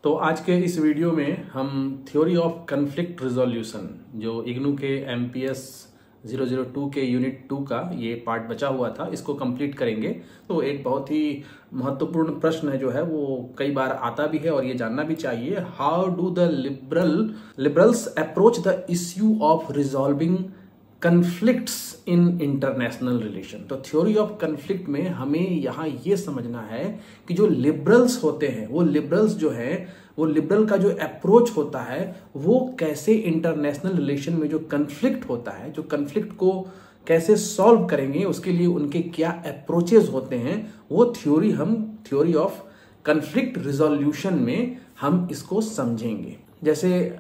तो आज के इस वीडियो में हम थ्योरी ऑफ कन्फ्लिक्ट रिजोल्यूशन जो इग्नू के MPS 002 के यूनिट 2 का ये पार्ट बचा हुआ था, इसको कंप्लीट करेंगे। तो एक बहुत ही महत्वपूर्ण प्रश्न जो है वो कई बार आता भी है और ये जानना भी चाहिए, how do the liberals approach the issue of resolving conflicts in international relation. तो थ्योरी ऑफ कन्फ्लिक्ट में हमें यहाँ ये समझना है कि जो लिबरल्स होते हैं वो लिबरल्स जो है वो लिबरल का जो अप्रोच होता है वो कैसे इंटरनेशनल रिलेशन में जो कन्फ्लिक्ट होता है, जो कन्फ्लिक्ट को कैसे सॉल्व करेंगे, उसके लिए उनके क्या अप्रोचेस होते हैं, वो थ्योरी ऑफ कन्फ्लिक्ट रिजोल्यूशन में हम इसको समझेंगे। जैसे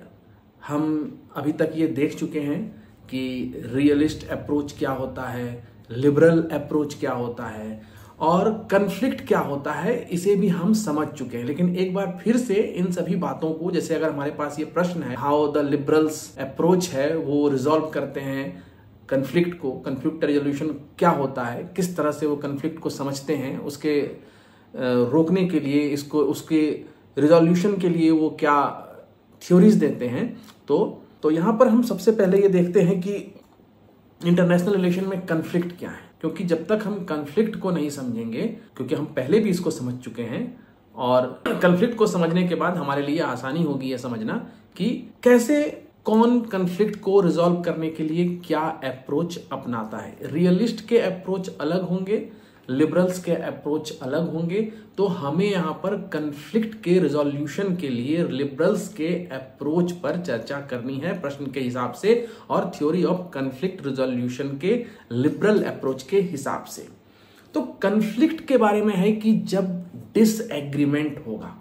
हम अभी तक ये देख चुके हैं कि रियलिस्ट अप्रोच क्या होता है, लिबरल अप्रोच क्या होता है और कन्फ्लिक्ट क्या होता है, इसे भी हम समझ चुके हैं। लेकिन एक बार फिर से इन सभी बातों को, जैसे अगर हमारे पास ये प्रश्न है हाउ द लिबरल्स अप्रोच है वो रिजॉल्व करते हैं कन्फ्लिक्ट को, कन्फ्लिक्ट रेजोल्यूशन क्या होता है, किस तरह से वो कन्फ्लिक्ट को समझते हैं, उसके रोकने के लिए, इसको उसके रिजोल्यूशन के लिए वो क्या थ्योरीज देते हैं। तो यहां पर हम सबसे पहले ये देखते हैं कि इंटरनेशनल रिलेशन में कन्फ्लिक्ट क्या है, क्योंकि जब तक हम कन्फ्लिक्ट को नहीं समझेंगे, क्योंकि हम पहले भी इसको समझ चुके हैं और कन्फ्लिक्ट को समझने के बाद हमारे लिए आसानी होगी यह समझना कि कैसे कौन कन्फ्लिक्ट को रिजॉल्व करने के लिए क्या अप्रोच अपनाता है। रियलिस्ट के अप्रोच अलग होंगे, लिबरल्स के अप्रोच अलग होंगे। तो हमें यहां पर कन्फ्लिक्ट के रिजोल्यूशन के लिए लिबरल्स के अप्रोच पर चर्चा करनी है प्रश्न के हिसाब से और थ्योरी ऑफ कन्फ्लिक्ट रिजोल्यूशन के लिबरल अप्रोच के हिसाब से। तो कन्फ्लिक्ट के बारे में है कि जब डिसएग्रीमेंट होगा,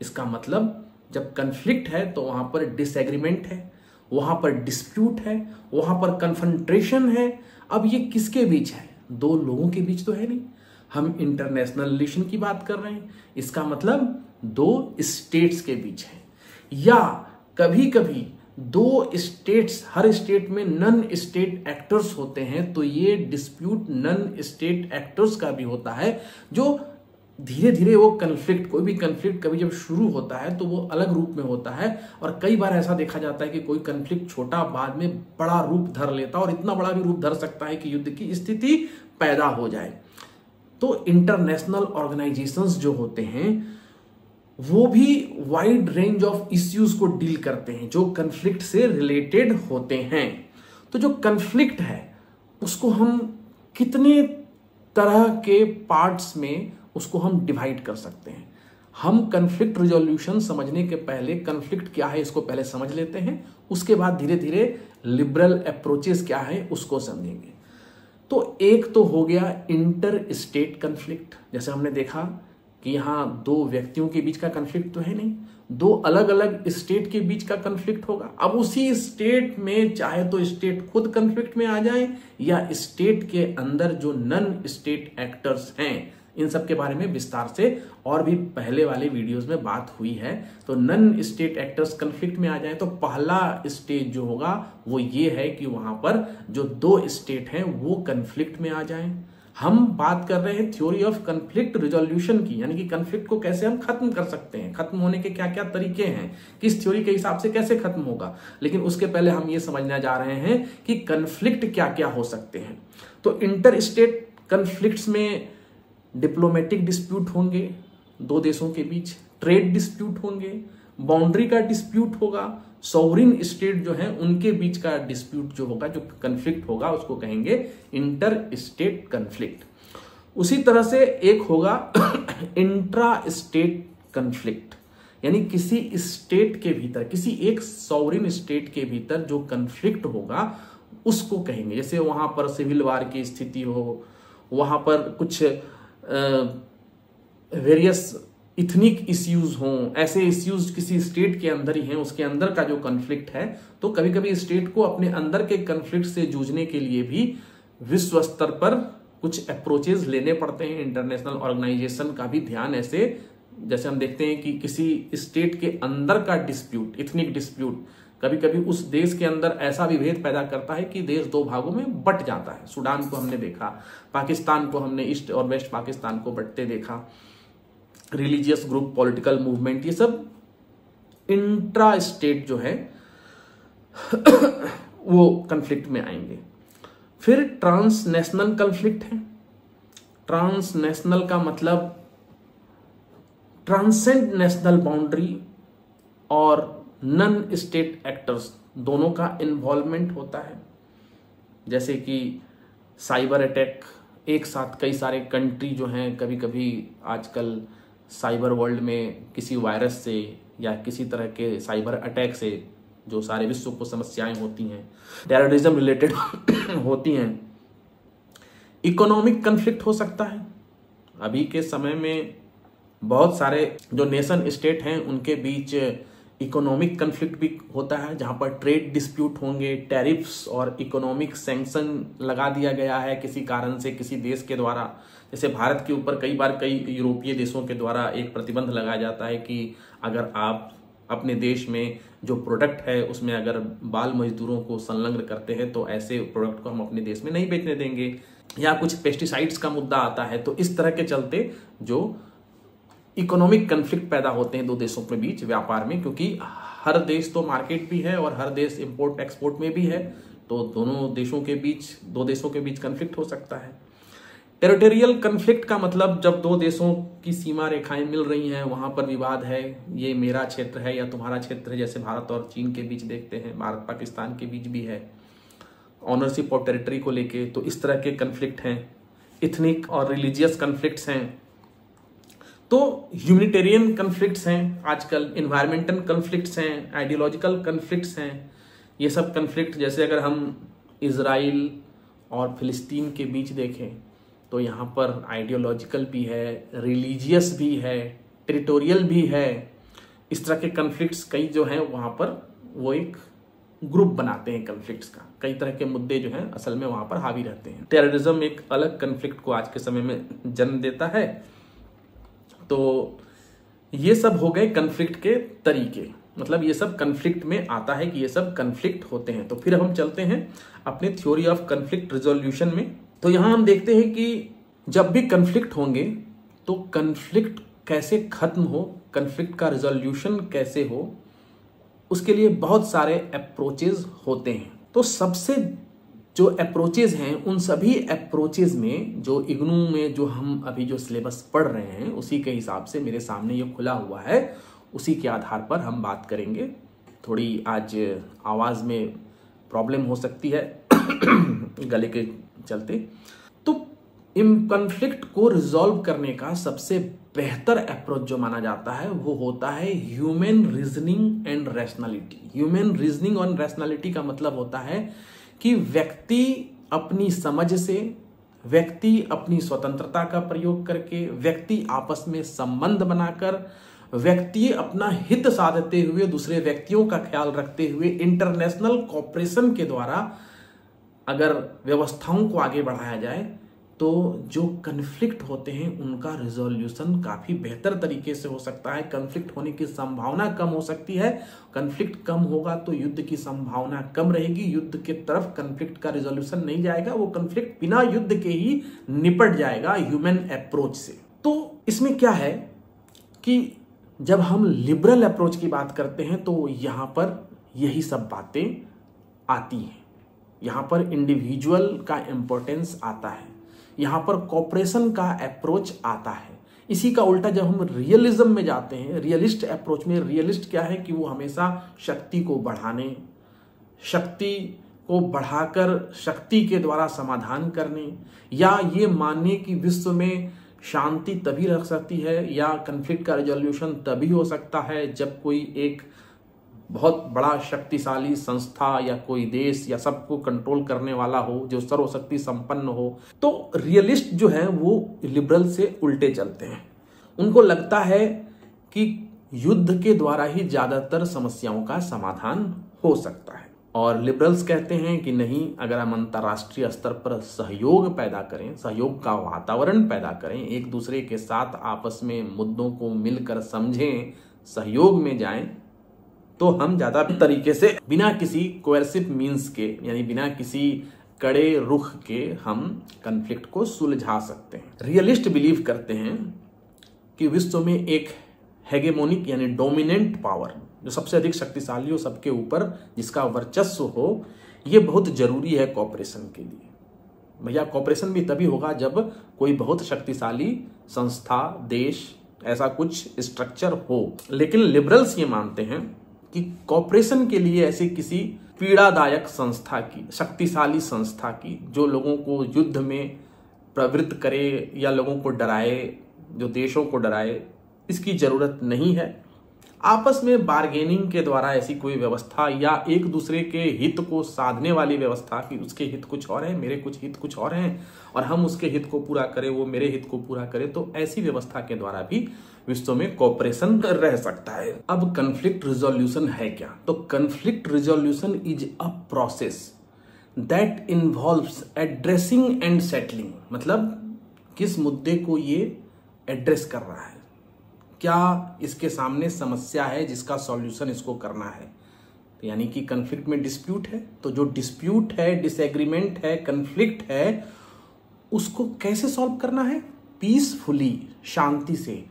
इसका मतलब जब कन्फ्लिक्ट है तो वहां पर डिसएग्रीमेंट है, वहां पर डिस्प्यूट है, वहां पर कन्फ्रंट्रेशन है। अब ये किसके बीच है? दो लोगों के बीच तो है नहीं, हम इंटरनेशनल रिलेशन की बात कर रहे हैं, इसका मतलब दो स्टेट्स के बीच है। या कभी कभी दो स्टेट्स, हर स्टेट में नन स्टेट एक्टर्स होते हैं, तो ये डिस्प्यूट नन स्टेट एक्टर्स का भी होता है, जो धीरे धीरे वो कन्फ्लिक्ट, कोई भी कन्फ्लिक्ट कभी जब शुरू होता है तो वो अलग रूप में होता है। और कई बार ऐसा देखा जाता है कि कोई कन्फ्लिक्ट छोटा बाद में बड़ा रूप धर लेता और इतना बड़ा भी रूप धर सकता है कि युद्ध की स्थिति पैदा हो जाए। तो इंटरनेशनल ऑर्गेनाइजेशंस जो होते हैं वो भी वाइड रेंज ऑफ इश्यूज को डील करते हैं जो कन्फ्लिक्ट से रिलेटेड होते हैं। तो जो कन्फ्लिक्ट है उसको हम कितने तरह के पार्ट्स में उसको हम डिवाइड कर सकते हैं। हम कन्फ्लिक्ट रिजोल्यूशन समझने के पहले कन्फ्लिक्ट क्या है इसको पहले समझ लेते हैं, उसके बाद धीरे धीरे लिबरल अप्रोचेस क्या है उसको समझेंगे। तो एक तो हो गया इंटर स्टेट कन्फ्लिक्ट, जैसे हमने देखा कि यहां दो व्यक्तियों के बीच का कन्फ्लिक्ट तो है नहीं, दो अलग अलग स्टेट के बीच का कन्फ्लिक्ट होगा। अब उसी स्टेट में चाहे तो स्टेट खुद कन्फ्लिक्ट में आ जाए या स्टेट के अंदर जो नन स्टेट एक्टर्स हैं, इन सब के बारे में विस्तार से और भी पहले वाले वीडियोस में बात हुई है। तो नन स्टेट एक्टर्स कन्फ्लिक्ट में आ जाए तो पहला स्टेज जो होगा वो ये है कि वहां पर जो दो स्टेट हैं वो कन्फ्लिक्ट में आ जाएं। हम बात कर रहे हैं थ्योरी ऑफ कन्फ्लिक्ट रिजोल्यूशन की, यानी कि कन्फ्लिक्ट को कैसे हम खत्म कर सकते हैं, खत्म होने के क्या क्या तरीके हैं, किस थ्योरी के हिसाब से कैसे खत्म होगा। लेकिन उसके पहले हम ये समझने जा रहे हैं कि कन्फ्लिक्ट क्या क्या हो सकते हैं। तो इंटर स्टेट कन्फ्लिक्ट्स में डिप्लोमेटिक डिस्प्यूट होंगे दो देशों के बीच, ट्रेड डिस्प्यूट होंगे, बाउंड्री का डिस्प्यूट होगा, सॉवरिन स्टेट जो है उनके बीच का डिस्प्यूट जो होगा, जो कन्फ्लिक्ट होगा उसको कहेंगे इंटर स्टेट कन्फ्लिक्ट। उसी तरह से एक होगा इंट्रा स्टेट कन्फ्लिक्ट, यानी किसी स्टेट के भीतर, किसी एक सॉवरिन स्टेट के भीतर जो कन्फ्लिक्ट होगा उसको कहेंगे। जैसे वहां पर सिविल वार की स्थिति हो, वहां पर कुछ वेरियस इथनिक इश्यूज हों, ऐसे इश्यूज किसी स्टेट के अंदर ही हैं, उसके अंदर का जो कन्फ्लिक्ट है, तो कभी कभी स्टेट को अपने अंदर के कन्फ्लिक्ट से जूझने के लिए भी विश्व स्तर पर कुछ अप्रोचेस लेने पड़ते हैं। इंटरनेशनल ऑर्गेनाइजेशन का भी ध्यान ऐसे, जैसे हम देखते हैं कि किसी स्टेट के अंदर का डिस्प्यूट, इथनिक डिस्प्यूट, कभी कभी उस देश के अंदर ऐसा विभेद पैदा करता है कि देश दो भागों में बट जाता है। सूडान को हमने देखा, पाकिस्तान को हमने ईस्ट और वेस्ट पाकिस्तान को बंटते देखा, रिलीजियस ग्रुप, पॉलिटिकल मूवमेंट, ये सब इंट्रा स्टेट जो है वो कन्फ्लिक्ट में आएंगे। फिर ट्रांसनेशनल कन्फ्लिक्ट है। ट्रांसनेशनल का मतलब ट्रांसेंड नेशनल बाउंड्री और नन स्टेट एक्टर्स दोनों का इन्वॉल्वमेंट होता है। जैसे कि साइबर अटैक, एक साथ कई सारे कंट्री जो हैं, कभी कभी आजकल साइबर वर्ल्ड में किसी वायरस से या किसी तरह के साइबर अटैक से जो सारे विश्व को समस्याएं होती हैं, टेररिज्म रिलेटेड होती हैं। इकोनॉमिक कन्फ्लिक्ट हो सकता है। अभी के समय में बहुत सारे जो नेशन स्टेट हैं उनके बीच इकोनॉमिक कन्फ्लिक्ट भी होता है, जहां पर ट्रेड डिस्प्यूट होंगे, टैरिफ्स और इकोनॉमिक सैंक्शन लगा दिया गया है किसी कारण से, किसी देश के द्वारा। जैसे भारत के ऊपर कई बार कई यूरोपीय देशों के द्वारा एक प्रतिबंध लगाया जाता है कि अगर आप अपने देश में जो प्रोडक्ट है उसमें अगर बाल मजदूरों को संलग्न करते हैं तो ऐसे प्रोडक्ट को हम अपने देश में नहीं बेचने देंगे, या कुछ पेस्टिसाइड्स का मुद्दा आता है। तो इस तरह के चलते जो इकोनॉमिक कन्फ्लिक्ट पैदा होते हैं दो देशों के बीच व्यापार में, क्योंकि हर देश तो मार्केट भी है और हर देश इंपोर्ट एक्सपोर्ट में भी है, तो दोनों देशों के बीच, दो देशों के बीच कन्फ्लिक्ट हो सकता है। टेरिटोरियल कन्फ्लिक्ट का मतलब जब दो देशों की सीमा रेखाएं मिल रही हैं, वहां पर विवाद है, ये मेरा क्षेत्र है या तुम्हारा क्षेत्र है, जैसे भारत और चीन के बीच देखते हैं, भारत पाकिस्तान के बीच भी है ऑनरशिप और टेरिटरी को लेके। तो इस तरह के कन्फ्लिक्ट हैं। इथनिक और रिलीजियस कन्फ्लिक्ट्स हैं। तो ह्यूमैनिटेरियन कन्फ्लिक्ट्स हैं, आजकल इन्वायरमेंटल कन्फ्लिक्ट्स हैं, आइडियोलॉजिकल कन्फ्लिक्ट्स हैं। ये सब कन्फ्लिक्ट, जैसे अगर हम इजराइल और फिलिस्तीन के बीच देखें तो यहाँ पर आइडियोलॉजिकल भी है, रिलीजियस भी है, टेरिटोरियल भी है। इस तरह के कन्फ्लिक्ट्स कई जो हैं वहाँ पर वो एक ग्रुप बनाते हैं कन्फ्लिक्ट्स का। कई तरह के मुद्दे जो हैं असल में वहाँ पर हावी रहते हैं। टेररिज्म एक अलग कन्फ्लिक्ट को आज के समय में जन्म देता है। तो ये सब हो गए कन्फ्लिक्ट के तरीके, मतलब ये सब कन्फ्लिक्ट में आता है कि ये सब कन्फ्लिक्ट होते हैं। तो फिर हम चलते हैं अपने थ्योरी ऑफ कन्फ्लिक्ट रिजोल्यूशन में। तो यहां हम देखते हैं कि जब भी कन्फ्लिक्ट होंगे तो कन्फ्लिक्ट कैसे खत्म हो, कन्फ्लिक्ट का रिजोल्यूशन कैसे हो, उसके लिए बहुत सारे अप्रोचेज होते हैं। तो सबसे जो अप्रोचेज हैं उन सभी अप्रोचेज में जो इग्नू में जो हम अभी जो सिलेबस पढ़ रहे हैं उसी के हिसाब से मेरे सामने ये खुला हुआ है, उसी के आधार पर हम बात करेंगे। थोड़ी आज आवाज में प्रॉब्लम हो सकती है गले के चलते। तो इन कन्फ्लिक्ट को रिजॉल्व करने का सबसे बेहतर अप्रोच जो माना जाता है वो होता है human reasoning and rationality. Human reasoning और रैशनैलिटी का मतलब होता है कि व्यक्ति अपनी समझ से, व्यक्ति अपनी स्वतंत्रता का प्रयोग करके, व्यक्ति आपस में संबंध बनाकर, व्यक्ति अपना हित साधते हुए, दूसरे व्यक्तियों का ख्याल रखते हुए, इंटरनेशनल कोऑपरेशन के द्वारा अगर व्यवस्थाओं को आगे बढ़ाया जाए तो जो कन्फ्लिक्ट होते हैं उनका रिजोल्यूशन काफी बेहतर तरीके से हो सकता है। कन्फ्लिक्ट होने की संभावना कम हो सकती है। कन्फ्लिक्ट कम होगा तो युद्ध की संभावना कम रहेगी। युद्ध के तरफ कन्फ्लिक्ट का रिजोल्यूशन नहीं जाएगा, वो कन्फ्लिक्ट बिना युद्ध के ही निपट जाएगा ह्यूमन अप्रोच से। तो इसमें क्या है कि जब हम लिबरल अप्रोच की बात करते हैं तो यहां पर यही सब बातें आती हैं। यहां पर इंडिविजुअल का इंपॉर्टेंस आता है, यहां पर कॉपरेशन का अप्रोच आता है। इसी का उल्टा जब हम रियलिज्म में जाते हैं, रियलिस्ट अप्रोच में, रियलिस्ट क्या है कि वो हमेशा शक्ति को बढ़ाने, शक्ति को बढ़ाकर शक्ति के द्वारा समाधान करने, या ये मानने कि विश्व में शांति तभी रख सकती है या कन्फ्लिक्ट का रिजोल्यूशन तभी हो सकता है जब कोई एक बहुत बड़ा शक्तिशाली संस्था या कोई देश या सबको कंट्रोल करने वाला हो, जो सर्वशक्ति संपन्न हो। तो रियलिस्ट जो है वो लिबरल से उल्टे चलते हैं। उनको लगता है कि युद्ध के द्वारा ही ज्यादातर समस्याओं का समाधान हो सकता है। और लिबरल्स कहते हैं कि नहीं, अगर हम अंतर्राष्ट्रीय स्तर पर सहयोग पैदा करें, सहयोग का वातावरण पैदा करें, एक दूसरे के साथ आपस में मुद्दों को मिलकर समझें, सहयोग में जाएं, तो हम ज्यादा तरीके से बिना किसी कोएर्सिव मींस के, यानी बिना किसी कड़े रुख के हम कन्फ्लिक्ट को सुलझा सकते हैं। रियलिस्ट बिलीव करते हैं कि विश्व में एक हेगेमोनिक यानी डोमिनेंट पावर, जो सबसे अधिक शक्तिशाली हो, सबके ऊपर जिसका वर्चस्व हो, ये बहुत जरूरी है कॉपरेशन के लिए। भैया कॉपरेशन भी तभी होगा जब कोई बहुत शक्तिशाली संस्था, देश, ऐसा कुछ स्ट्रक्चर हो। लेकिन लिबरल्स ये मानते हैं कि कॉपरेशन के लिए ऐसी किसी पीड़ादायक संस्था की, शक्तिशाली संस्था की, जो लोगों को युद्ध में प्रवृत्त करे या लोगों को डराए, जो देशों को डराए, इसकी जरूरत नहीं है। आपस में बार्गेनिंग के द्वारा ऐसी कोई व्यवस्था या एक दूसरे के हित को साधने वाली व्यवस्था कि उसके हित कुछ और है, मेरे कुछ हित कुछ और हैं, और हम उसके हित को पूरा करें, वो मेरे हित को पूरा करे, तो ऐसी व्यवस्था के द्वारा भी विश्व में कोऑपरेशन रह सकता है। अब कन्फ्लिक्ट रिजोल्यूशन है क्या? तो conflict resolution is a process that involves addressing and settling. मतलब किस मुद्दे को ये एड्रेस कर रहा है, क्या इसके सामने समस्या है जिसका सॉल्यूशन इसको करना है। तो यानी कि कन्फ्लिक्ट में डिस्प्यूट है, तो जो डिस्प्यूट है, डिसएग्रीमेंट है, कन्फ्लिक्ट है, उसको कैसे सॉल्व करना है? पीसफुली, शांति से।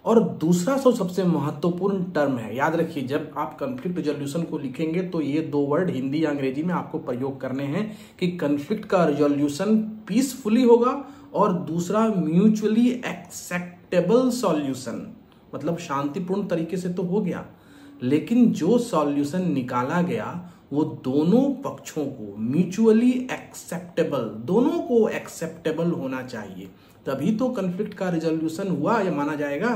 और दूसरा सबसे महत्वपूर्ण टर्म है, याद रखिए, जब आप कन्फ्लिक्ट रिजोल्यूशन को लिखेंगे तो ये दो वर्ड हिंदी या अंग्रेजी में आपको प्रयोग करने हैं कि कन्फ्लिक्ट का रिजोल्यूशन पीसफुली होगा और दूसरा म्यूचुअली एक्सेप्टेबल सॉल्यूशन, मतलब शांतिपूर्ण तरीके से तो हो गया, लेकिन जो सॉल्यूशन निकाला गया वो दोनों पक्षों को म्यूचुअली एक्सेप्टेबल, दोनों को एक्सेप्टेबल होना चाहिए, तभी तो कन्फ्लिक्ट का रिजोल्यूशन हुआ या माना जाएगा।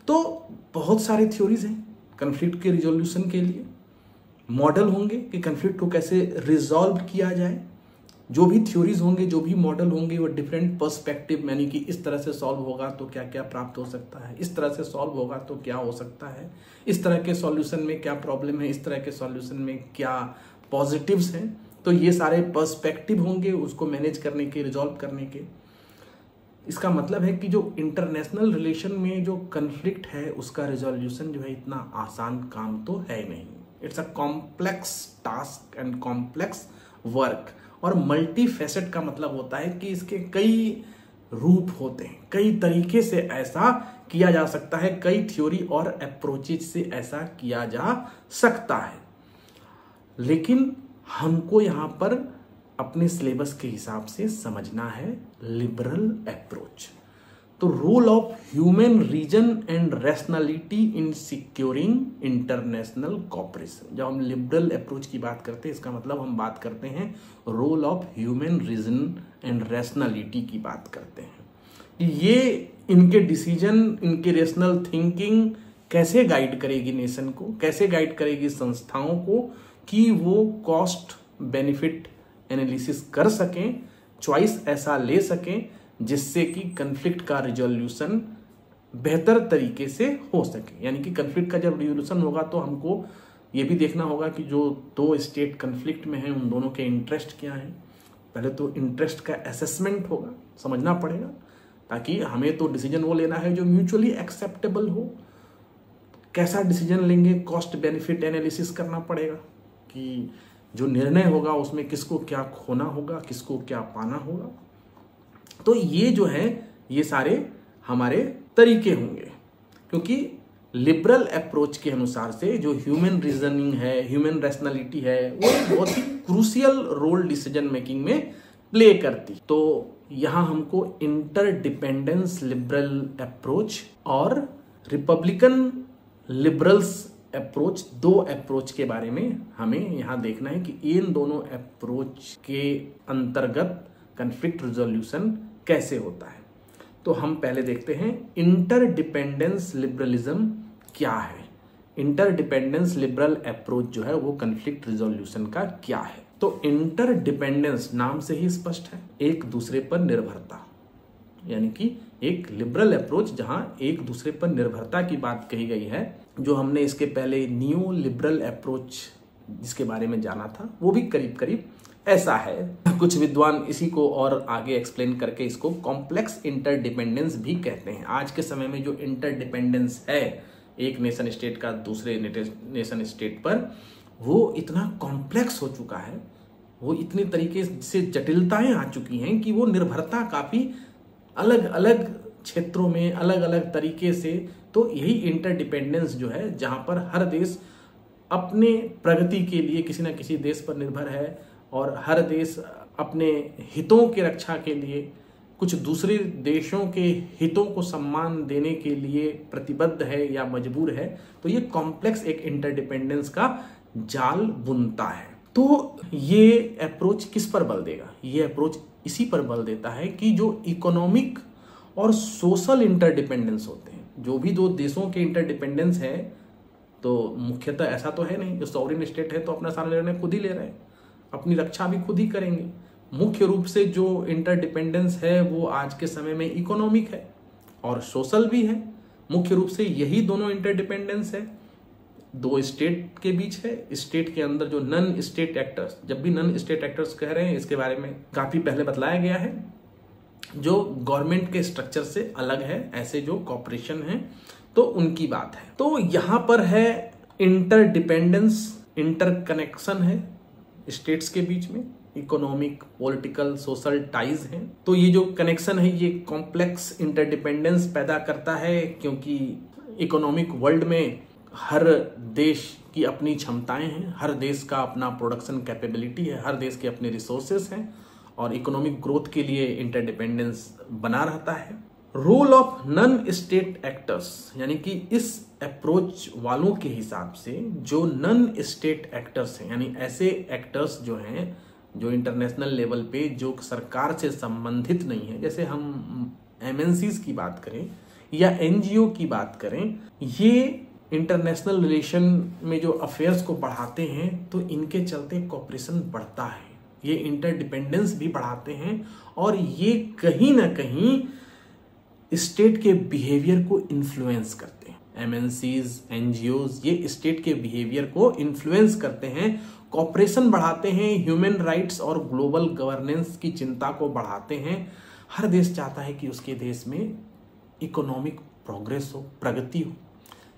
तो बहुत सारी थ्योरीज हैं कन्फ्लिक्ट के रिजोल्यूशन के लिए, मॉडल होंगे कि कन्फ्लिक्ट को कैसे रिजॉल्व किया जाए। जो भी थ्योरीज होंगे, जो भी मॉडल होंगे, वो डिफरेंट पर्सपेक्टिव, यानी कि इस तरह से सॉल्व होगा तो क्या क्या प्राप्त हो सकता है, इस तरह से सॉल्व होगा तो क्या हो सकता है, इस तरह के सॉल्यूशन में क्या प्रॉब्लम है, इस तरह के सॉल्यूशन में क्या पॉजिटिव्स हैं। तो ये सारे पर्सपेक्टिव होंगे उसको मैनेज करने के, रिजॉल्व करने के। इसका मतलब है कि जो इंटरनेशनल रिलेशन में जो कन्फ्लिक्ट है उसका रिजोल्यूशन जो है इतना आसान काम तो है नहीं। It's a complex task and complex work. और मल्टी फैसेट का मतलब होता है कि इसके कई रूप होते हैं, कई तरीके से ऐसा किया जा सकता है, कई थ्योरी और अप्रोचेज से ऐसा किया जा सकता है। लेकिन हमको यहां पर अपने सिलेबस के हिसाब से समझना है लिबरल अप्रोच। तो role of human reason and rationality in securing international cooperation. जब हम लिबरल अप्रोच की बात करते हैं, इसका मतलब हम बात करते हैं role of human reason and rationality की बात करते हैं। ये इनके डिसीजन, इनके रेशनल थिंकिंग कैसे गाइड करेगी नेशन को, कैसे गाइड करेगी संस्थाओं को कि वो कॉस्ट बेनिफिट एनालिसिस कर सकें, चॉइस ऐसा ले सकें जिससे कि कन्फ्लिक्ट का रिजोल्यूशन बेहतर तरीके से हो सके। यानी कि कन्फ्लिक्ट का जब रिजोल्यूशन होगा तो हमको ये भी देखना होगा कि जो दो स्टेट कन्फ्लिक्ट में हैं उन दोनों के इंटरेस्ट क्या हैं। पहले तो इंटरेस्ट का असेसमेंट होगा, समझना पड़ेगा, ताकि हमें तो डिसीजन वो लेना है जो म्यूचुअली एक्सेप्टेबल हो। कैसा डिसीजन लेंगे, कॉस्ट बेनिफिट एनालिसिस करना पड़ेगा कि जो निर्णय होगा उसमें किसको क्या खोना होगा, किसको क्या पाना होगा। तो ये जो है ये सारे हमारे तरीके होंगे, क्योंकि लिबरल अप्रोच के अनुसार से जो ह्यूमन रीजनिंग है, ह्यूमन रैशनैलिटी है, वो बहुत ही क्रूशियल रोल डिसीजन मेकिंग में प्ले करती। तो यहां हमको इंटरडिपेंडेंस लिबरल अप्रोच और रिपब्लिकन लिबरल्स अप्रोच, दो अप्रोच के बारे में हमें यहां देखना है कि इन दोनों अप्रोच के अंतर्गत कन्फ्लिक्ट रिजोल्यूशन कैसे होता है। तो हम पहले देखते हैं इंटरडिपेंडेंस लिबरलिज्म क्या है। इंटरडिपेंडेंस लिबरल अप्रोच जो है वो कन्फ्लिक्ट रिजोल्यूशन का क्या है। तो इंटरडिपेंडेंस नाम से ही स्पष्ट है, एक दूसरे पर निर्भरता, यानी कि एक लिबरल अप्रोच जहां एक दूसरे पर निर्भरता की बात कही गई है। जो हमने इसके पहले न्यू लिबरल अप्रोच जिसके बारे में जाना था वो भी करीब करीब ऐसा है। कुछ विद्वान इसी को और आगे एक्सप्लेन करके इसको कॉम्प्लेक्स इंटरडिपेंडेंस भी कहते हैं। आज के समय में जो इंटरडिपेंडेंस है एक नेशन स्टेट का दूसरे नेशन स्टेट पर, वो इतना कॉम्प्लेक्स हो चुका है, वो इतनी तरीके से जटिलताएं आ चुकी हैं कि वो निर्भरता काफी अलग अलग क्षेत्रों में अलग अलग तरीके से। तो यही इंटरडिपेंडेंस जो है जहां पर हर देश अपने प्रगति के लिए किसी न किसी देश पर निर्भर है और हर देश अपने हितों की रक्षा के लिए कुछ दूसरे देशों के हितों को सम्मान देने के लिए प्रतिबद्ध है या मजबूर है, तो ये कॉम्प्लेक्स एक इंटरडिपेंडेंस का जाल बुनता है। तो ये अप्रोच किस पर बल देगा? ये अप्रोच इसी पर बल देता है कि जो इकोनॉमिक और सोशल इंटरडिपेंडेंस होते हैं, जो भी दो देशों के इंटरडिपेंडेंस है, तो मुख्यतः ऐसा तो है नहीं, जो सॉवरेन स्टेट है तो अपना सारा निर्णय खुद ही ले रहे हैं, अपनी रक्षा भी खुद ही करेंगे। मुख्य रूप से जो इंटरडिपेंडेंस है वो आज के समय में इकोनॉमिक है और सोशल भी है। मुख्य रूप से यही दोनों इंटरडिपेंडेंस है, दो स्टेट के बीच है। स्टेट के अंदर जो नन स्टेट एक्टर्स, जब भी नन स्टेट एक्टर्स कह रहे हैं, इसके बारे में काफी पहले बतलाया गया है, जो गवर्नमेंट के स्ट्रक्चर से अलग है, ऐसे जो कॉर्पोरेशन है, तो उनकी बात है। तो यहां पर है इंटरडिपेंडेंस, इंटरकनेक्शन है स्टेट्स के बीच में, इकोनॉमिक, पॉलिटिकल, सोशल टाइज हैं। तो ये जो कनेक्शन है ये कॉम्प्लेक्स इंटरडिपेंडेंस पैदा करता है, क्योंकि इकोनॉमिक वर्ल्ड में हर देश की अपनी क्षमताएं हैं, हर देश का अपना प्रोडक्शन कैपेबिलिटी है, हर देश के अपने रिसोर्सेस हैं और इकोनॉमिक ग्रोथ के लिए इंटरडिपेंडेंस बना रहता है। Role of non state actors, यानी कि इस अप्रोच वालों के हिसाब से जो नन स्टेट एक्टर्स हैं, यानी ऐसे एक्टर्स जो हैं जो इंटरनेशनल लेवल पे जो सरकार से संबंधित नहीं है, जैसे हम एमएनसीज की बात करें या एनजीओ की बात करें, ये इंटरनेशनल रिलेशन में जो अफेयर्स को बढ़ाते हैं, तो इनके चलते कॉपरेशन बढ़ता है, ये इंटरडिपेंडेंस भी बढ़ाते हैं और ये कहीं ना कहीं स्टेट के बिहेवियर को इन्फ्लुएंस करते हैं। एमएनसीज, एनजीओज ये स्टेट के बिहेवियर को इन्फ्लुएंस करते हैं, कॉपरेशन बढ़ाते हैं, ह्यूमन राइट्स और ग्लोबल गवर्नेंस की चिंता को बढ़ाते हैं। हर देश चाहता है कि उसके देश में इकोनॉमिक प्रोग्रेस हो, प्रगति हो।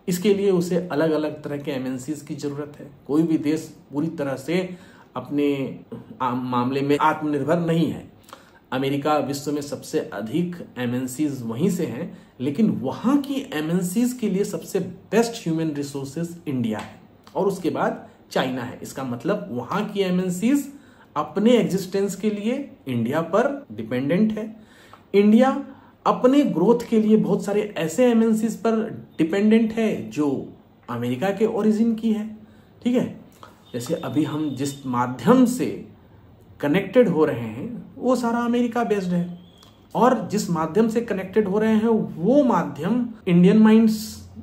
इसके लिए उसे अलग अलग तरह के एमएनसीज की जरूरत है। कोई भी देश पूरी तरह से अपने मामले में आत्मनिर्भर नहीं है। अमेरिका विश्व में सबसे अधिक एमएनसीज वहीं से हैं, लेकिन वहां की एमएनसीज के लिए सबसे बेस्ट ह्यूमन रिसोर्सेज इंडिया है और उसके बाद चाइना है। इसका मतलब वहां की एमएनसीज अपने एग्जिस्टेंस के लिए इंडिया पर डिपेंडेंट है। इंडिया अपने ग्रोथ के लिए बहुत सारे ऐसे एमएनसीज पर डिपेंडेंट है जो अमेरिका के ओरिजिन की है। ठीक है, जैसे अभी हम जिस माध्यम से कनेक्टेड हो रहे हैं वो सारा अमेरिका बेस्ड है, और जिस माध्यम से कनेक्टेड हो रहे हैं वो माध्यम इंडियन माइंड्स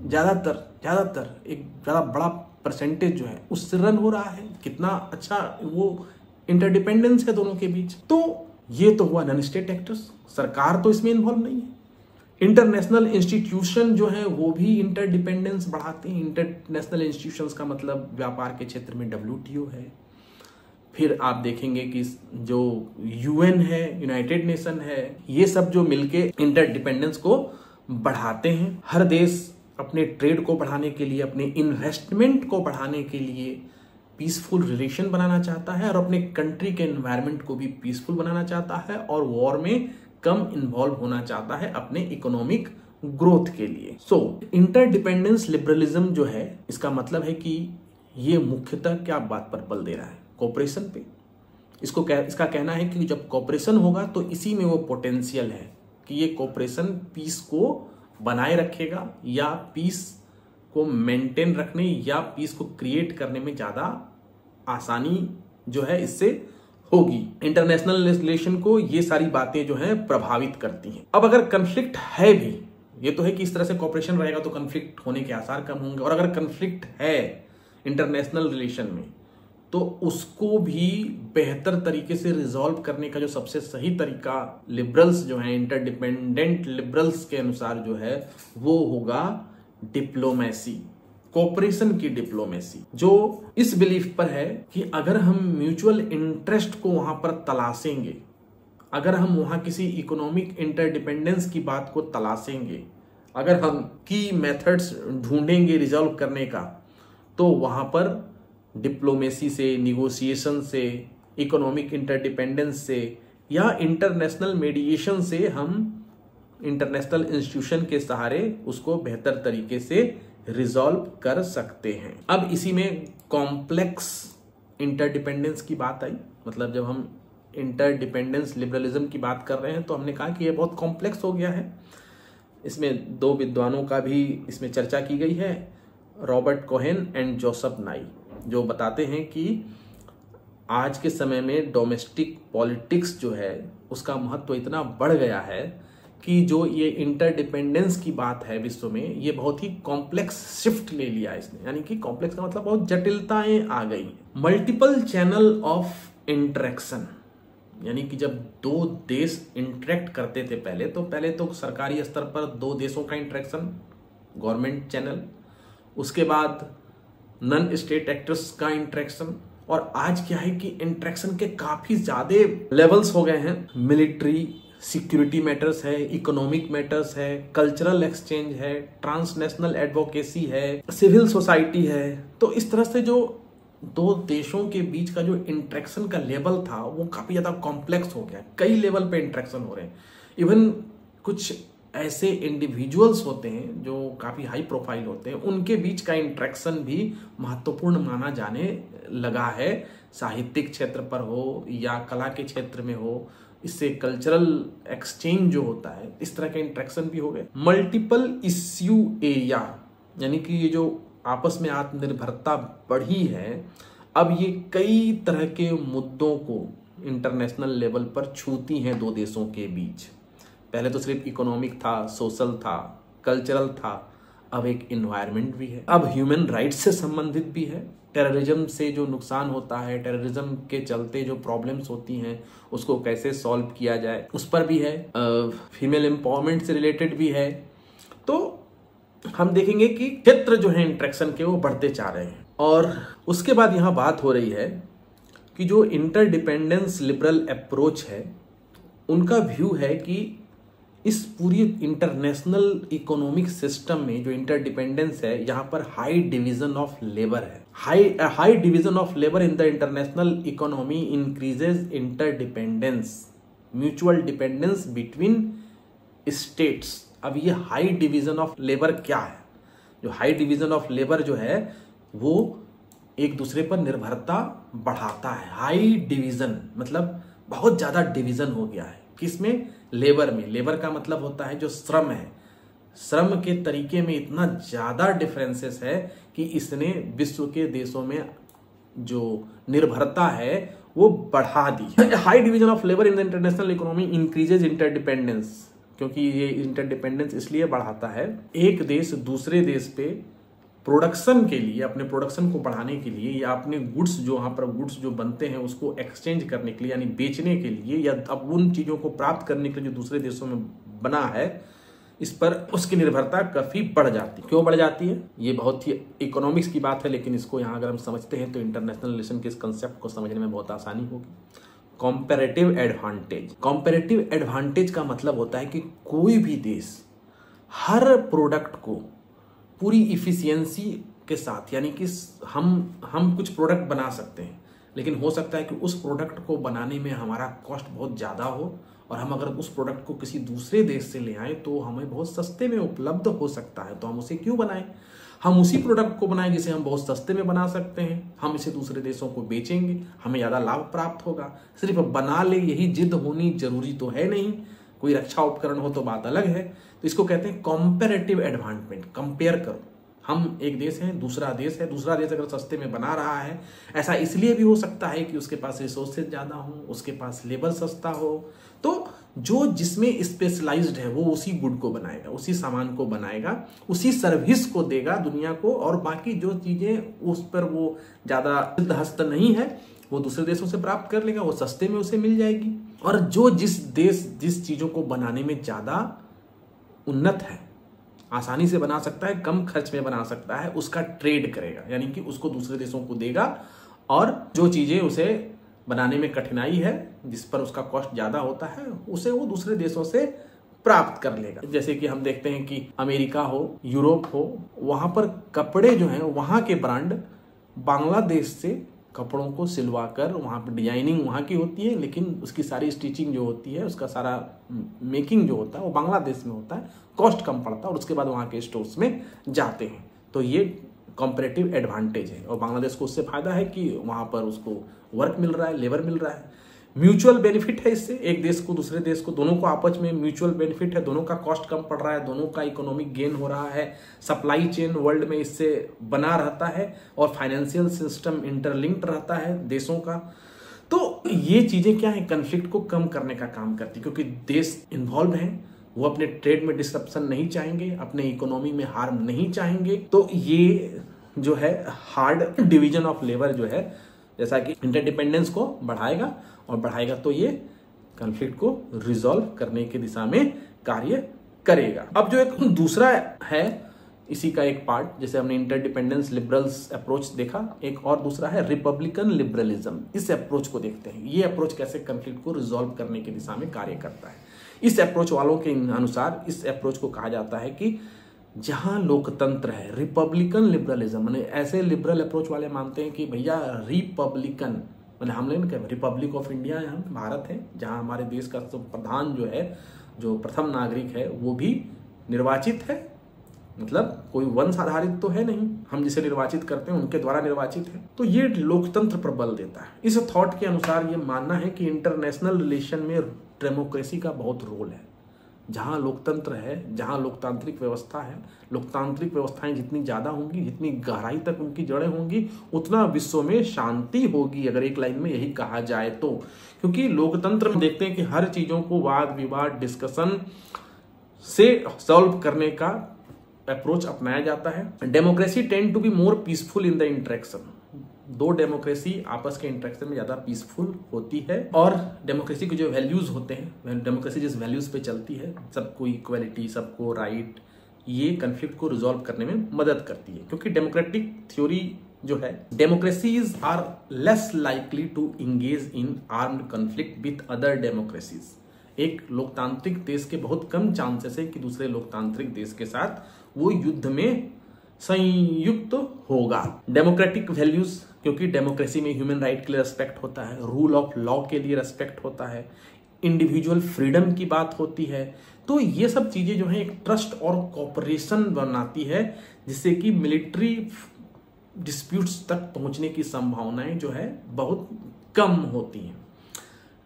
ज्यादातर एक ज्यादा बड़ा परसेंटेज जो है उससे रन हो रहा है। कितना अच्छा वो इंटरडिपेंडेंस है दोनों के बीच। तो ये तो हुआ नॉन स्टेट एक्टर्स, सरकार तो इसमें इन्वॉल्व नहीं है। इंटरनेशनल इंस्टीट्यूशन जो है वो भी इंटरडिपेंडेंस बढ़ाते हैं। इंटरनेशनल इंस्टीट्यूशंस का मतलब व्यापार के क्षेत्र में WTO है, फिर आप देखेंगे कि जो UN है, यूनाइटेड नेशन है, ये सब जो मिलके इंटरडिपेंडेंस को बढ़ाते हैं। हर देश अपने ट्रेड को बढ़ाने के लिए, अपने इन्वेस्टमेंट को बढ़ाने के लिए पीसफुल रिलेशन बनाना चाहता है और अपने कंट्री के एनवायरनमेंट को भी पीसफुल बनाना चाहता है और वॉर में कम इन्वॉल्व होना चाहता है अपने इकोनॉमिक ग्रोथ के लिए। सो इंटरडिपेंडेंस लिबरलिज्म जो है, इसका मतलब है कि ये मुख्यतः क्या बात पर बल दे रहा है? कोऑपरेशन पे। इसका कहना है कि जब कोऑपरेशन होगा तो इसी में वो पोटेंशियल है कि ये कोऑपरेशन पीस को बनाए रखेगा या पीस को मेंटेन रखने या पीस को क्रिएट करने में ज्यादा आसानी जो है इससे होगी। इंटरनेशनल रिलेशन को ये सारी बातें जो है प्रभावित करती हैं। अब अगर कन्फ्लिक्ट है भी, ये तो है कि इस तरह से कोऑपरेशन रहेगा तो कन्फ्लिक्ट होने के आसार कम होंगे, और अगर कन्फ्लिक्ट है इंटरनेशनल रिलेशन में तो उसको भी बेहतर तरीके से रिजॉल्व करने का जो सबसे सही तरीका लिबरल्स जो हैं, इंटरडिपेंडेंट लिबरल्स के अनुसार जो है वो होगा डिप्लोमेसी, कोऑपरेशन की डिप्लोमेसी, जो इस बिलीफ पर है कि अगर हम म्यूचुअल इंटरेस्ट को वहां पर तलाशेंगे, अगर हम वहां किसी इकोनॉमिक इंटरडिपेंडेंस की बात को तलाशेंगे, अगर हम की मेथड्स ढूंढेंगे रिजॉल्व करने का, तो वहां पर डिप्लोमेसी से, निगोशिएशन से, इकोनॉमिक इंटरडिपेंडेंस से या इंटरनेशनल मीडिएशन से हम इंटरनेशनल इंस्टीट्यूशन के सहारे उसको बेहतर तरीके से रिजॉल्व कर सकते हैं। अब इसी में कॉम्प्लेक्स इंटरडिपेंडेंस की बात आई, मतलब जब हम इंटरडिपेंडेंस लिबरलिज्म की बात कर रहे हैं तो हमने कहा कि ये बहुत कॉम्प्लेक्स हो गया है। इसमें दो विद्वानों का भी इसमें चर्चा की गई है, रॉबर्ट कोहेन एंड जोसेफ नाई, जो बताते हैं कि आज के समय में डोमेस्टिक पॉलिटिक्स जो है उसका महत्व इतना बढ़ गया है कि जो ये इंटरडिपेंडेंस की बात है विश्व में, ये बहुत ही कॉम्प्लेक्स शिफ्ट ले लिया इसने। यानी कि कॉम्प्लेक्स का मतलब बहुत जटिलताएं आ गई। मल्टीपल चैनल ऑफ इंटरेक्शन, यानी कि जब दो देश इंटरेक्ट करते थे पहले तो सरकारी स्तर पर दो देशों का इंटरेक्शन, गवर्नमेंट चैनल, उसके बाद नॉन स्टेट एक्टर्स का इंटरेक्शन, और आज क्या है कि इंटरेक्शन के काफी ज्यादा लेवल्स हो गए हैं। मिलिट्री सिक्योरिटी मैटर्स है, इकोनॉमिक मैटर्स है, कल्चरल एक्सचेंज है, ट्रांसनेशनल एडवोकेसी है, सिविल सोसाइटी है। तो इस तरह से जो दो देशों के बीच का जो इंटरेक्शन का लेवल था वो काफी ज्यादा कॉम्प्लेक्स हो गया। कई लेवल पे इंटरेक्शन हो रहे हैं। इवन कुछ ऐसे इंडिविजुअल्स होते हैं जो काफी हाई प्रोफाइल होते हैं, उनके बीच का इंटरेक्शन भी महत्वपूर्ण माना जाने लगा है, साहित्यिक क्षेत्र पर हो या कला के क्षेत्र में हो। इससे कल्चरल एक्सचेंज जो होता है, इस तरह के इंटरेक्शन भी हो गए। मल्टीपल इश्यू एरिया, यानी कि ये जो आपस में आत्मनिर्भरता बढ़ी है, अब ये कई तरह के मुद्दों को इंटरनेशनल लेवल पर छूती हैं दो देशों के बीच। पहले तो सिर्फ इकोनॉमिक था, सोशल था, कल्चरल था, अब एक इन्वायरमेंट भी है, अब ह्यूमन राइट्स से संबंधित भी है। टेररिज्म से जो नुकसान होता है, टेररिज्म के चलते जो प्रॉब्लम्स होती हैं, उसको कैसे सॉल्व किया जाए, उस पर भी है। फीमेल एम्पावरमेंट से रिलेटेड भी है। तो हम देखेंगे कि क्षेत्र जो है इंटरेक्शन के वो बढ़ते जा रहे हैं। और उसके बाद यहाँ बात हो रही है कि जो इंटरडिपेंडेंस लिबरल अप्रोच है, उनका व्यू है कि इस पूरी इंटरनेशनल इकोनॉमिक सिस्टम में जो इंटरडिपेंडेंस है, यहाँ पर हाई डिवीजन ऑफ लेबर है। High division of labour in the international economy increases interdependence, mutual dependence between states. अब ये हाई डिवीजन ऑफ लेबर क्या है? जो हाई डिवीजन ऑफ लेबर जो है वो एक दूसरे पर निर्भरता बढ़ाता है। हाई डिवीजन मतलब बहुत ज्यादा डिवीजन हो गया है। किसमें? लेबर में। लेबर का मतलब होता है जो श्रम है। श्रम के तरीके में इतना ज्यादा डिफरेंसेस है कि इसने विश्व के देशों में जो निर्भरता है वो बढ़ा दी। High division of labour in the international economy increases interdependence, क्योंकि ये इंटरडिपेंडेंस इसलिए बढ़ाता है, एक देश दूसरे देश पे प्रोडक्शन के लिए, अपने प्रोडक्शन को बढ़ाने के लिए, या अपने गुड्स जो वहां पर गुड्स जो बनते हैं उसको एक्सचेंज करने के लिए, यानी बेचने के लिए, या अब उन चीजों को प्राप्त करने के लिए जो दूसरे देशों में बना है, इस पर उसकी निर्भरता काफी बढ़ जाती है। क्यों बढ़ जाती है? ये बहुत ही इकोनॉमिक्स की बात है, लेकिन इसको यहाँ अगर हम समझते हैं तो इंटरनेशनल रिलेशन के इस कंसेप्ट को समझने में बहुत आसानी होगी। Comparative advantage. कॉम्पेरेटिव एडवांटेज का मतलब होता है कि कोई भी देश हर प्रोडक्ट को पूरी इफिशियंसी के साथ, यानी कि हम कुछ प्रोडक्ट बना सकते हैं, लेकिन हो सकता है कि उस प्रोडक्ट को बनाने में हमारा कॉस्ट बहुत ज़्यादा हो, और हम अगर उस प्रोडक्ट को किसी दूसरे देश से ले आए तो हमें बहुत सस्ते में उपलब्ध हो सकता है। तो हम उसे क्यों बनाएं? हम उसी प्रोडक्ट को बनाएं जिसे हम बहुत सस्ते में बना सकते हैं, हम इसे दूसरे देशों को बेचेंगे, हमें ज़्यादा लाभ प्राप्त होगा। सिर्फ बना ले यही जिद होनी जरूरी तो है नहीं, कोई रक्षा उपकरण हो तो बात अलग है। तो इसको कहते हैं कॉम्पेरेटिव एडवांटेज। कंपेयर करो, हम एक देश है, दूसरा देश है, दूसरा देश अगर सस्ते में बना रहा है, ऐसा इसलिए भी हो सकता है कि उसके पास रिसोर्सेज ज्यादा हो, उसके पास लेबर सस्ता हो, तो जो जिसमें स्पेशलाइज्ड है वो उसी गुड को बनाएगा, उसी सामान को बनाएगा, उसी सर्विस को देगा दुनिया को, और बाकी जो चीजें उस पर वो ज्यादा सिद्धहस्त नहीं है वो दूसरे देशों से प्राप्त कर लेगा, वो सस्ते में उसे मिल जाएगी। और जो जिस देश जिस चीजों को बनाने में ज्यादा उन्नत है, आसानी से बना सकता है, कम खर्च में बना सकता है, उसका ट्रेड करेगा, यानी कि उसको दूसरे देशों को देगा, और जो चीजें उसे बनाने में कठिनाई है, जिस पर उसका कॉस्ट ज्यादा होता है, उसे वो दूसरे देशों से प्राप्त कर लेगा। जैसे कि हम देखते हैं कि अमेरिका हो, यूरोप हो, वहां पर कपड़े जो हैं वहां के ब्रांड बांग्लादेश से कपड़ों को सिलवाकर, वहां पर डिजाइनिंग वहां की होती है, लेकिन उसकी सारी स्टिचिंग जो होती है, उसका सारा मेकिंग जो होता है वो बांग्लादेश में होता है, कॉस्ट कम पड़ता है, और उसके बाद वहां के स्टोर्स में जाते हैं। तो ये कॉम्परेटिव एडवांटेज है और बांग्लादेश को उससे फायदा है कि वहां पर उसको वर्क मिल रहा है, लेबर मिल रहा है, म्यूचुअल बेनिफिट है। इससे एक देश को दूसरे देश को, दोनों को आपस में म्यूचुअल बेनिफिट है, दोनों का कॉस्ट कम पड़ रहा है, दोनों का इकोनॉमिक गेन हो रहा है, सप्लाई चेन वर्ल्ड में इससे बना रहता है और फाइनेंशियल सिस्टम इंटरलिंक्ड रहता है देशों का। तो ये चीजें क्या है, कन्फ्लिक्ट को कम करने का काम करती है, क्योंकि देश इन्वॉल्व हैं, वो अपने ट्रेड में डिस्रप्शन नहीं चाहेंगे, अपने इकोनॉमी में हार्म नहीं चाहेंगे। तो ये जो है हार्ड डिवीजन ऑफ लेबर जो है, जैसा कि इंटरडिपेंडेंस को बढ़ाएगा और बढ़ाएगा तो ये कॉन्फ्लिक्ट को रिजॉल्व करने की दिशा में कार्य करेगा। अब जो एक दूसरा है इसी का एक पार्ट, जैसे हमने इंटरडिपेंडेंस लिबरल्स अप्रोच देखा, एक और दूसरा है रिपब्लिकन लिबरलिज्म। इस अप्रोच को देखते हैं, ये अप्रोच कैसे कॉन्फ्लिक्ट को रिजॉल्व करने की दिशा में कार्य करता है। इस अप्रोच वालों के अनुसार इस अप्रोच को कहा जाता है कि जहां लोकतंत्र है, रिपब्लिकन लिबरलिज्म, माने ऐसे लिबरल अप्रोच वाले मानते हैं कि भैया रिपब्लिकन, मतलब हम लोग क्या रिपब्लिक ऑफ इंडिया है, हम भारत है, जहां हमारे देश का प्रधान जो है, जो प्रथम नागरिक है, वो भी निर्वाचित है, मतलब कोई वंश आधारित तो है नहीं, हम जिसे निर्वाचित करते हैं उनके द्वारा निर्वाचित है। तो ये लोकतंत्र पर बल देता है। इस थॉट के अनुसार ये मानना है कि इंटरनेशनल रिलेशन में डेमोक्रेसी का बहुत रोल है। जहां लोकतंत्र है, जहां लोकतांत्रिक व्यवस्था है, लोकतांत्रिक व्यवस्थाएं जितनी ज्यादा होंगी, जितनी गहराई तक उनकी जड़ें होंगी, उतना विश्व में शांति होगी, अगर एक लाइन में यही कहा जाए तो। क्योंकि लोकतंत्र में देखते हैं कि हर चीजों को वाद विवाद डिस्कशन से सॉल्व करने का अप्रोच अपनाया जाता है। Democracy tend to be more peaceful in the interaction. दो डेमोक्रेसी आपस के इंटरेक्शन में ज्यादा पीसफुल होती है और डेमोक्रेसी के जो वैल्यूज होते हैं, डेमोक्रेसी जिस वैल्यूज पे चलती है, सबको इक्वलिटी, सबको राइट, ये कन्फ्लिक्ट को रिजॉल्व करने में मदद करती है। क्योंकि डेमोक्रेटिक थ्योरी जो है, democracies are less likely to engage in armed conflict with other democracies. एक लोकतांत्रिक देश के बहुत कम चांसेस है कि दूसरे लोकतांत्रिक देश के साथ वो युद्ध में संयुक्त होगा। डेमोक्रेटिक वैल्यूज, क्योंकि डेमोक्रेसी में ह्यूमन राइट के लिए रेस्पेक्ट होता है, रूल ऑफ लॉ के लिए रेस्पेक्ट होता है, इंडिविजुअल फ्रीडम की बात होती है। तो ये सब चीजें जो है एक ट्रस्ट और कोऑपरेशन बनाती है, जिससे कि मिलिट्री डिस्प्यूट्स तक पहुंचने की संभावनाएं जो है बहुत कम होती हैं।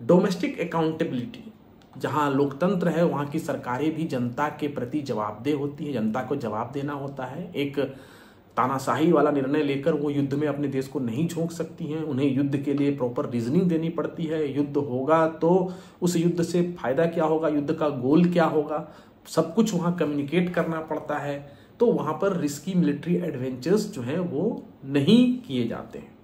डोमेस्टिक अकाउंटेबिलिटी, जहां लोकतंत्र है वहां की सरकारें भी जनता के प्रति जवाबदेह होती है, जनता को जवाब देना होता है। एक तानाशाही वाला निर्णय लेकर वो युद्ध में अपने देश को नहीं झोंक सकती हैं, उन्हें युद्ध के लिए प्रॉपर रीजनिंग देनी पड़ती है। युद्ध होगा तो उस युद्ध से फायदा क्या होगा, युद्ध का गोल क्या होगा, सब कुछ वहां कम्युनिकेट करना पड़ता है। तो वहां पर रिस्की मिलिट्री एडवेंचर्स जो है वो नहीं किए जाते हैं।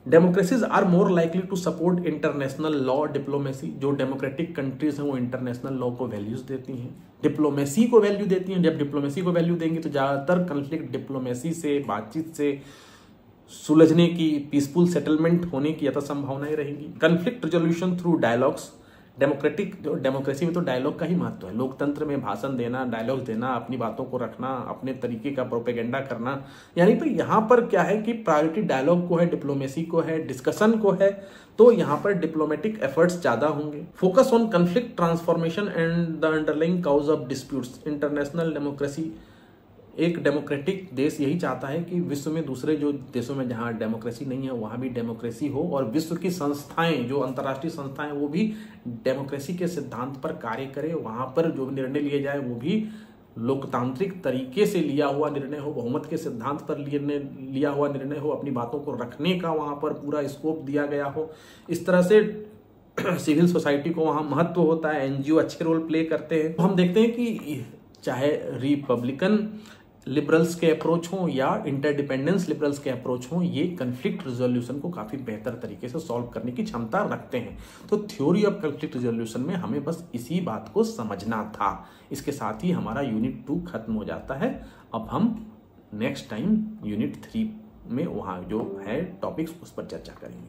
Democracies are more likely to support international law diplomacy. जो डेमोक्रेटिक कंट्रीज हैं वो इंटरनेशनल लॉ को वैल्यूज देती हैं, डिप्लोमेसी को वैल्यू देती हैं। जब डिप्लोमेसी को वैल्यू देंगी तो ज्यादातर कन्फ्लिक्ट डिप्लोमेसी से, बातचीत से सुलझने की, पीसफुल सेटलमेंट होने की यथा संभावनाएं रहेंगी। Conflict resolution through dialogues, democracy में तो डायलॉग का ही महत्व है। लोकतंत्र में भाषण देना, डायलॉग देना, अपनी बातों को रखना, अपने तरीके का प्रोपेगेंडा करना, यानी तो यहाँ पर क्या है कि प्रायोरिटी डायलॉग को है, डिप्लोमेसी को है, डिस्कशन को है। तो यहाँ पर डिप्लोमेटिक एफर्ट्स ज्यादा होंगे। Focus on conflict transformation and the underlying cause of disputes. International democracy, एक डेमोक्रेटिक देश यही चाहता है कि विश्व में दूसरे जो देशों में जहां डेमोक्रेसी नहीं है वहां भी डेमोक्रेसी हो, और विश्व की संस्थाएं, जो अंतर्राष्ट्रीय संस्थाएं, वो भी डेमोक्रेसी के सिद्धांत पर कार्य करे। वहां पर जो निर्णय लिए जाए वो भी लोकतांत्रिक तरीके से लिया हुआ निर्णय हो, बहुमत के सिद्धांत पर लिया हुआ निर्णय हो, अपनी बातों को रखने का वहां पर पूरा स्कोप दिया गया हो। इस तरह से सिविल सोसाइटी को वहां महत्व होता है, एनजीओ अच्छे रोल प्ले करते हैं। तो हम देखते हैं कि चाहे रिपब्लिकन लिबरल्स के अप्रोच हो या इंटरडिपेंडेंस लिबरल्स के अप्रोच हो, ये कन्फ्लिक्ट रिजोल्यूशन को काफी बेहतर तरीके से सॉल्व करने की क्षमता रखते हैं। तो थ्योरी ऑफ कन्फ्लिक्ट रिजोल्यूशन में हमें बस इसी बात को समझना था। इसके साथ ही हमारा यूनिट 2 खत्म हो जाता है। अब हम नेक्स्ट टाइम यूनिट 3 में वहां जो है टॉपिक्स उस पर चर्चा करेंगे।